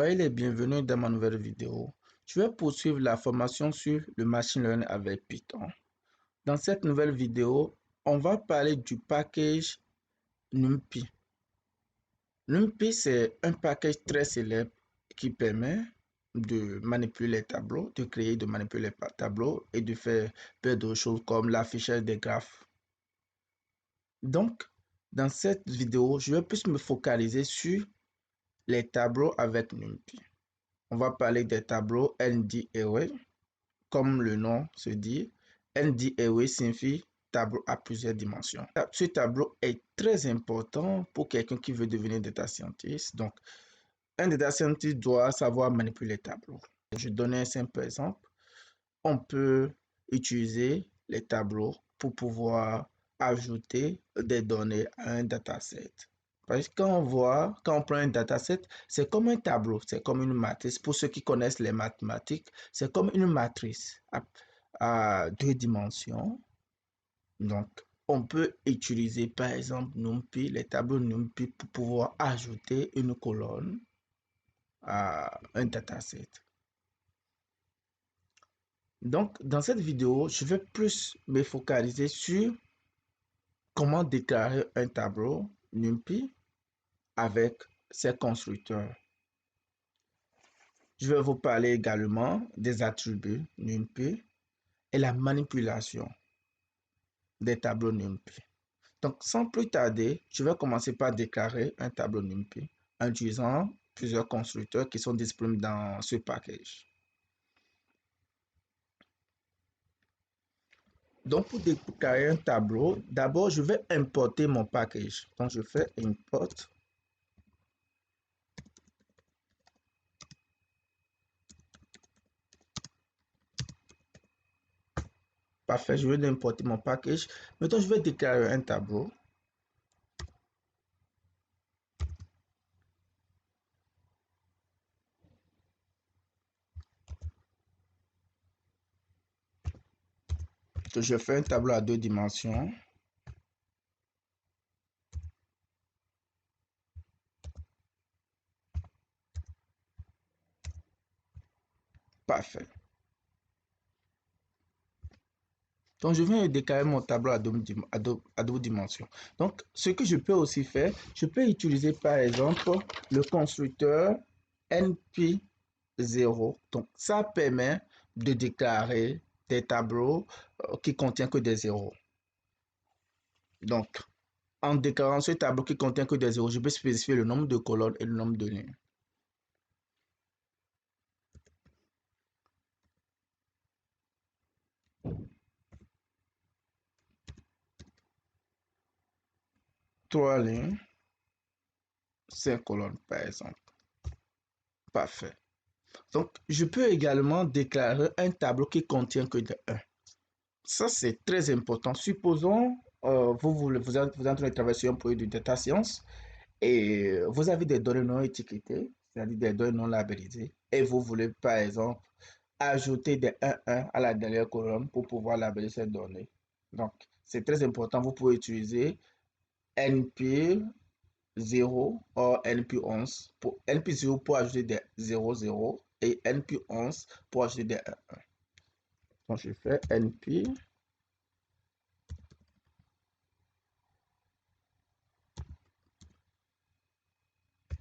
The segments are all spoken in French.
Soyez les bienvenus dans ma nouvelle vidéo. Je vais poursuivre la formation sur le machine learning avec Python. Dans cette nouvelle vidéo, on va parler du package NumPy. NumPy, c'est un package très célèbre qui permet de manipuler les tableaux, de créer, de manipuler les tableaux et de faire plein d'autres choses comme l'affichage des graphes. Donc, dans cette vidéo, je vais plus me focaliser sur les tableaux avec NumPy. On va parler des tableaux ND-Array. Comme le nom se dit, ND-Array signifie tableau à plusieurs dimensions. Ce tableau est très important pour quelqu'un qui veut devenir data scientist. Donc, un data scientist doit savoir manipuler les tableaux. Je donne un simple exemple. On peut utiliser les tableaux pour pouvoir ajouter des données à un dataset. Parce que quand on prend un dataset, c'est comme un tableau, c'est comme une matrice. Pour ceux qui connaissent les mathématiques, c'est comme une matrice à deux dimensions. Donc, on peut utiliser par exemple NumPy, les tableaux NumPy pour pouvoir ajouter une colonne à un dataset. Donc, dans cette vidéo, je vais plus me focaliser sur comment déclarer un tableau NumPy avec ses constructeurs. Je vais vous parler également des attributs NumPy et la manipulation des tableaux NumPy. Donc, sans plus tarder, je vais commencer par déclarer un tableau NumPy en utilisant plusieurs constructeurs qui sont disponibles dans ce package. Donc, pour déclarer un tableau, d'abord, je vais importer mon package. Donc, je fais import. Parfait, je vais importer mon package. Maintenant, je vais déclarer un tableau. Je fais un tableau à deux dimensions. Parfait. Donc, je viens de déclarer mon tableau à deux dimensions. Donc, ce que je peux aussi faire, je peux utiliser par exemple le constructeur NP0. Donc, ça permet de déclarer des tableaux qui contiennent que des zéros. Donc, en déclarant ce tableau qui contient que des zéros, je peux spécifier le nombre de colonnes et le nombre de lignes. Trois lignes, 5 colonnes par exemple. Parfait. Donc, je peux également déclarer un tableau qui contient que de 1. Ça, c'est très important. Supposons, vous êtes en train de travailler sur un projet de data science et vous avez des données non étiquetées, c'est-à-dire des données non labellisées, et vous voulez, par exemple, ajouter des 1 à la dernière colonne pour pouvoir labelliser ces données. Donc, c'est très important. Vous pouvez utiliser NP0 ou NP11 pour NP0 pour ajouter des 00 et NP11 pour ajouter des 1. Donc, je fais NP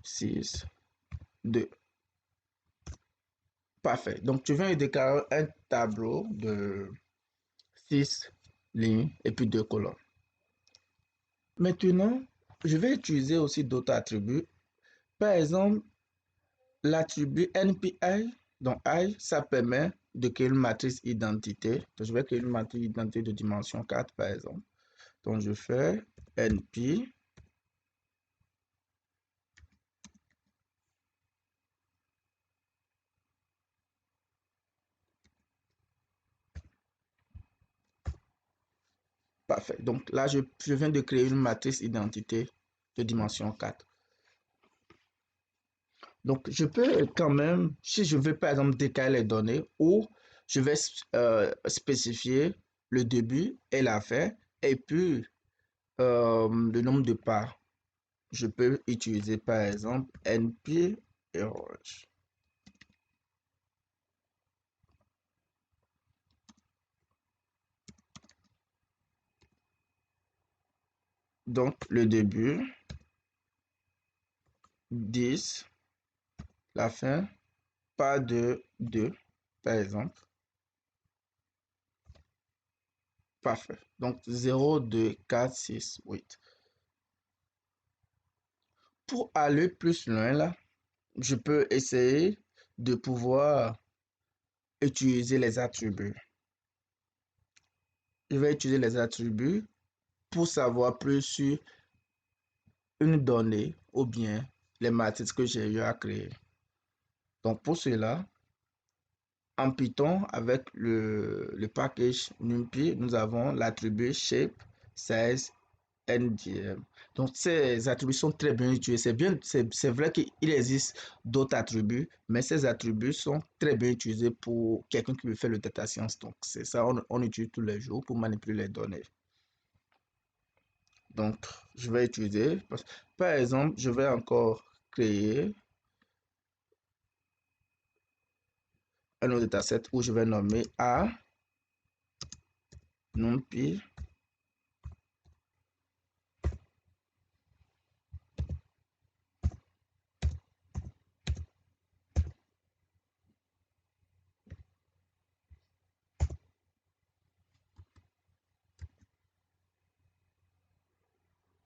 6, 2. Parfait. Donc, tu viens de déclarer un tableau de 6 lignes et puis 2 colonnes. Maintenant, je vais utiliser aussi d'autres attributs. Par exemple, l'attribut NPI. Donc, I, ça permet de créer une matrice identité. Donc, je vais créer une matrice identité de dimension 4, par exemple. Donc, je fais NP. Parfait. Donc là, je viens de créer une matrice identité de dimension 4. Donc, je peux quand même, si je veux par exemple décaler les données, ou je vais spécifier le début et la fin, et puis le nombre de parts. Je peux utiliser par exemple NP errors. Donc, le début, 10, la fin, pas de 2, par exemple. Parfait. Donc, 0, 2, 4, 6, 8. Pour aller plus loin, là, je peux essayer de pouvoir utiliser les attributs. Je vais utiliser les attributs pour savoir plus sur une donnée ou bien les matrices que j'ai eu à créer. Donc, pour cela, en Python, avec le package NumPy, nous avons l'attribut shape, size, NDM. Donc, ces attributs sont très bien utilisés. C'est vrai qu'il existe d'autres attributs, mais ces attributs sont très bien utilisés pour quelqu'un qui veut faire le data science. Donc, c'est ça, on utilise tous les jours pour manipuler les données. Donc, je vais utiliser, par exemple, je vais encore créer un autre dataset où je vais nommer A, NumPy.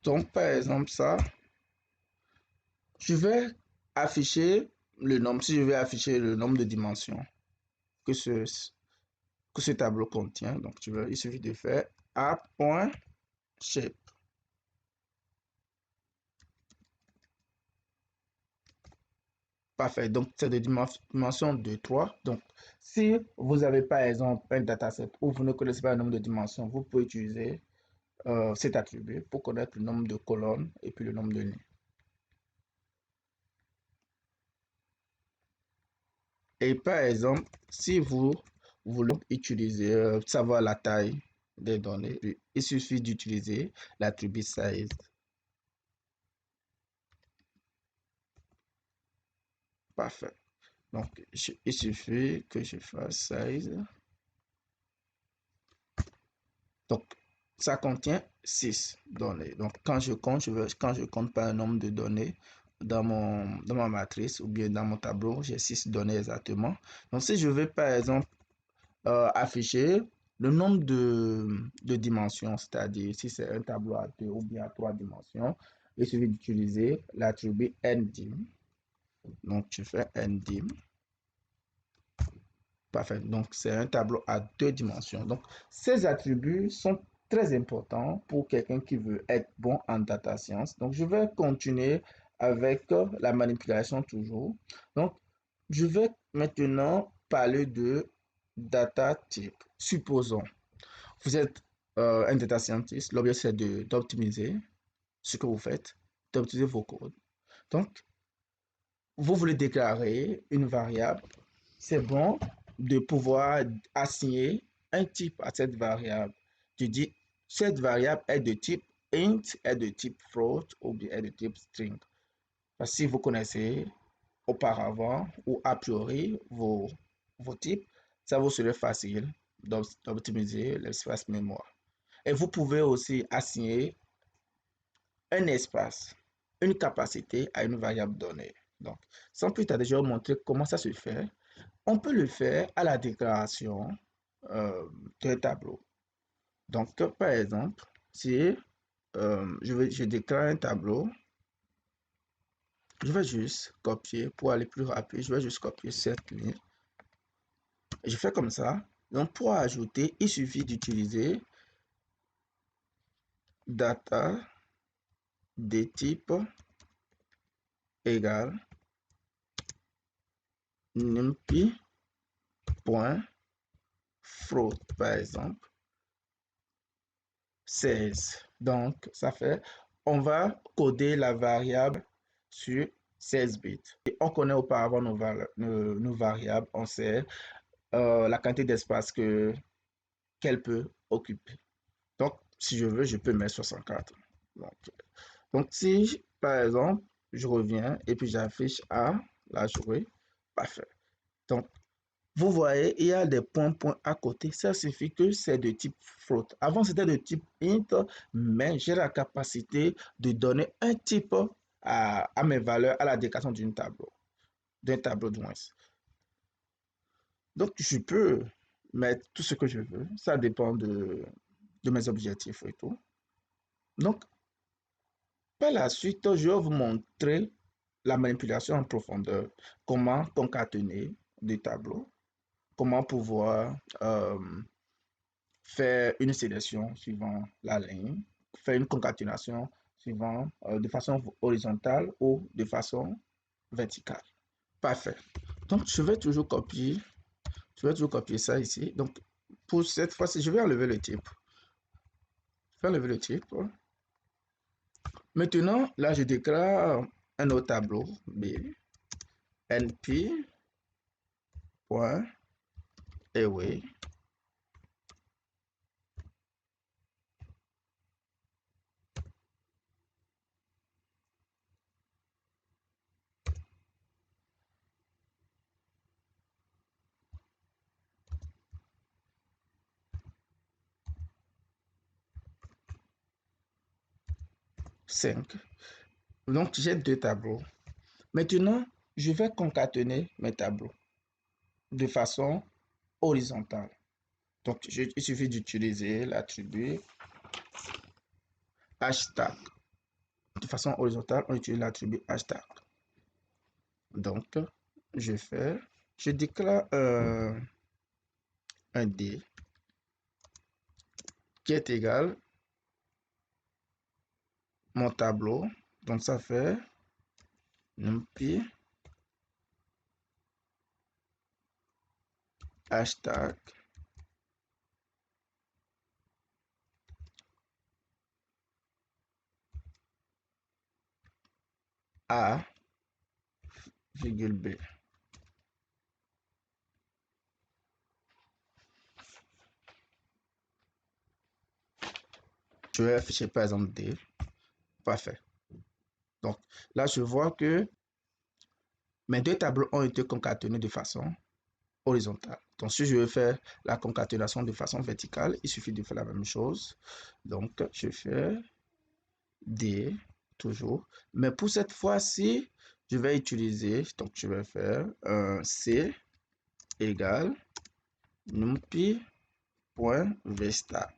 Donc, par exemple, ça, je vais afficher le nombre, si je vais afficher le nombre de dimensions que ce tableau contient. Donc, il suffit de faire a.shape. Parfait. Donc, c'est de dimension de 3. Donc, si vous avez par exemple un dataset où vous ne connaissez pas le nombre de dimensions, vous pouvez utiliser cet attribut pour connaître le nombre de colonnes et puis le nombre de lignes. Et par exemple, si vous voulez utiliser, savoir la taille des données, il suffit d'utiliser l'attribut size. Parfait. Donc, il suffit que je fasse size. Donc, ça contient 6 données. Donc, quand je compte par un nombre de données dans ma matrice ou bien dans mon tableau, j'ai 6 données exactement. Donc, si je veux par exemple afficher le nombre de dimensions, c'est-à-dire si c'est un tableau à 2 ou bien à 3 dimensions, il suffit d'utiliser l'attribut ndim. Donc, je fais ndim. Parfait. Donc, c'est un tableau à 2 dimensions. Donc, ces attributs sont très importants pour quelqu'un qui veut être bon en data science. Donc, je vais continuer avec la manipulation toujours. Donc, je vais maintenant parler de data type. Supposons, vous êtes un data scientist. L'objectif, c'est d'optimiser ce que vous faites, d'optimiser vos codes. Donc, vous voulez déclarer une variable, c'est bon de pouvoir assigner un type à cette variable. Tu dis, cette variable est de type int, est de type float ou bien est de type string. Parce que si vous connaissez auparavant ou a priori vos types, ça vous serait facile d'optimiser l'espace mémoire. Et vous pouvez aussi assigner un espace, une capacité à une variable donnée. Donc, sans plus tarder, je vais vous montrer comment ça se fait. On peut le faire à la déclaration d'un tableau. Donc, par exemple, si je déclare un tableau, je vais juste copier pour aller plus rapide. Je vais juste copier cette ligne. Je fais comme ça. Donc, pour ajouter, il suffit d'utiliser data des types égale numpy.float, par exemple, 16. Donc, ça fait, on va coder la variable sur 16 bits. Et on connaît auparavant nos variables, on sait la quantité d'espace qu'elle peut occuper. Donc, si je veux, je peux mettre 64. Donc si, par exemple, je reviens et puis j'affiche A, la jouer, parfait. Donc, Vous voyez, il y a des points à côté. Ça signifie que c'est de type float. Avant, c'était de type int, mais j'ai la capacité de donner un type à mes valeurs à la déclaration d'un tableau de moins. Donc, je peux mettre tout ce que je veux. Ça dépend de mes objectifs et tout. Donc, par la suite, je vais vous montrer la manipulation en profondeur. Comment concaténer des tableaux. Comment pouvoir faire une sélection suivant la ligne. Faire une concaténation suivant de façon horizontale ou de façon verticale. Parfait. Donc, je vais toujours copier. Je vais toujours copier ça ici. Donc, pour cette fois-ci, je vais enlever le type. Je vais enlever le type. Maintenant, là, je déclare un autre tableau B. np. Away. Cinq. Donc, j'ai deux tableaux. Maintenant, je vais concaténer mes tableaux de façon horizontale. Donc, il suffit d'utiliser l'attribut hashtag. De façon horizontale, on utilise l'attribut hashtag. Donc, je déclare un D qui est égal mon tableau. Donc, ça fait numpy hashtag A, virgule B. Je vais afficher par exemple D. Parfait. Donc, là, je vois que mes deux tableaux ont été concaténés de façon horizontale. Donc, si je veux faire la concaténation de façon verticale, il suffit de faire la même chose. Donc, je fais D, toujours. Mais pour cette fois-ci, je vais utiliser, donc je vais faire un C égale numpy.vstack.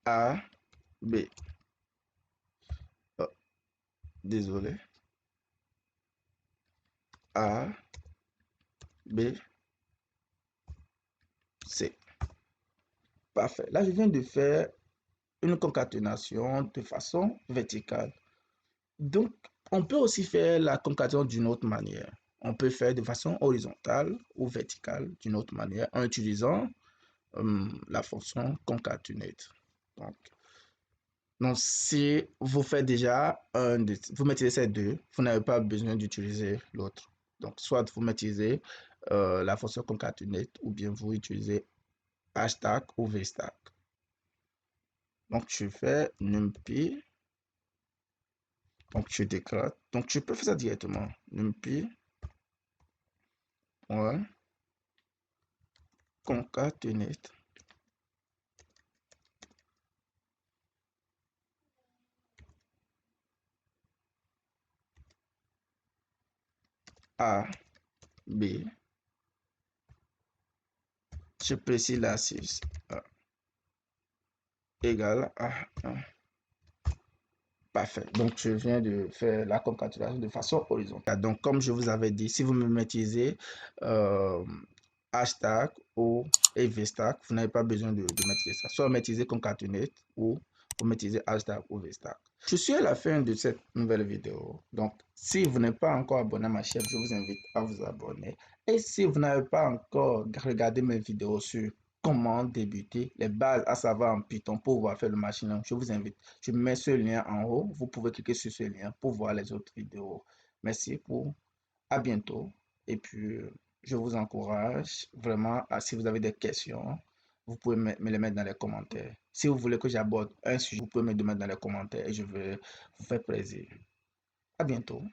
A, B. Oh, désolé. A, B, C. Parfait. Là, je viens de faire une concaténation de façon verticale. Donc, on peut aussi faire la concaténation d'une autre manière. On peut faire de façon horizontale ou verticale d'une autre manière en utilisant la fonction concatenate. Donc, si vous faites déjà vous maîtrisez ces deux, vous n'avez pas besoin d'utiliser l'autre. Donc, soit vous maîtrisez la fonction concatenate ou bien vous utilisez hashtag ou vstack. Donc, je fais numpy. Donc, je déclare. Donc, je peux faire ça directement. Numpy. Concatenate. A, B. Je précise la 6. Égale à 1. Parfait. Donc, je viens de faire la concaténation de façon horizontale. Donc, comme je vous avais dit, si vous me maîtrisez hashtag ou vstack, vous n'avez pas besoin de maîtriser ça. Soit maîtriser concatenate ou vous maîtrisez hashtag ou vstack. Je suis à la fin de cette nouvelle vidéo. Donc, si vous n'êtes pas encore abonné à ma chaîne, je vous invite à vous abonner. Et si vous n'avez pas encore regardé mes vidéos sur comment débuter, les bases à savoir en Python pour pouvoir faire le machine learning, je vous invite. Je mets ce lien en haut. Vous pouvez cliquer sur ce lien pour voir les autres vidéos. Merci à bientôt. Et puis, je vous encourage vraiment si vous avez des questions, vous pouvez me les mettre dans les commentaires. Si vous voulez que j'aborde un sujet, vous pouvez me le mettre dans les commentaires et je vais vous faire plaisir. À bientôt.